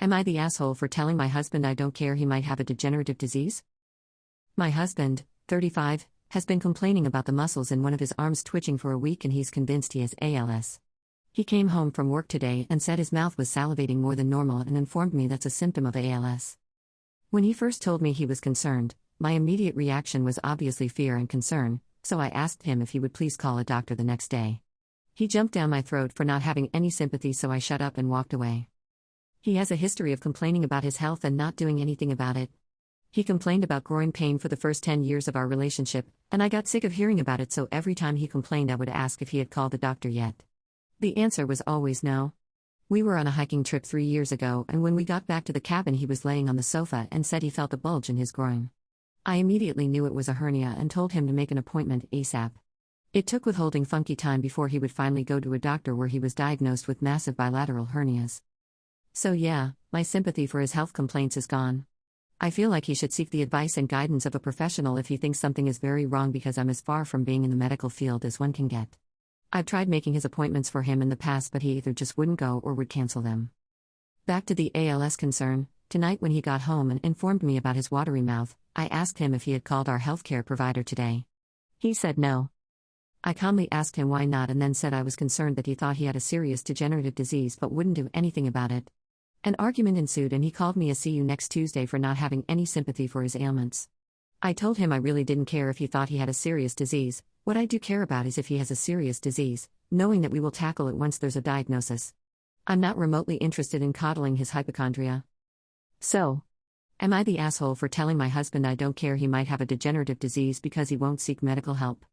Am I the asshole for telling my husband I don't care he might have a degenerative disease? My husband, 35, has been complaining about the muscles in one of his arms twitching for a week and he's convinced he has ALS. He came home from work today and said his mouth was salivating more than normal and informed me that's a symptom of ALS. When he first told me he was concerned, my immediate reaction was obviously fear and concern, so I asked him if he would please call a doctor the next day. He jumped down my throat for not having any sympathy, so I shut up and walked away. He has a history of complaining about his health and not doing anything about it. He complained about groin pain for the first 10 years of our relationship, and I got sick of hearing about it, so every time he complained I would ask if he had called the doctor yet. The answer was always no. We were on a hiking trip 3 years ago, and when we got back to the cabin he was laying on the sofa and said he felt a bulge in his groin. I immediately knew it was a hernia and told him to make an appointment ASAP. It took withholding funky time before he would finally go to a doctor, where he was diagnosed with massive bilateral hernias. So yeah, my sympathy for his health complaints is gone. I feel like he should seek the advice and guidance of a professional if he thinks something is very wrong, because I'm as far from being in the medical field as one can get. I've tried making his appointments for him in the past, but he either just wouldn't go or would cancel them. Back to the ALS concern, tonight when he got home and informed me about his watery mouth, I asked him if he had called our healthcare provider today. He said no. I calmly asked him why not, and then said I was concerned that he thought he had a serious degenerative disease but wouldn't do anything about it. An argument ensued and he called me a "see you next Tuesday" for not having any sympathy for his ailments. I told him I really didn't care if he thought he had a serious disease. What I do care about is if he has a serious disease, knowing that we will tackle it once there's a diagnosis. I'm not remotely interested in coddling his hypochondria. So, am I the asshole for telling my husband I don't care he might have a degenerative disease because he won't seek medical help?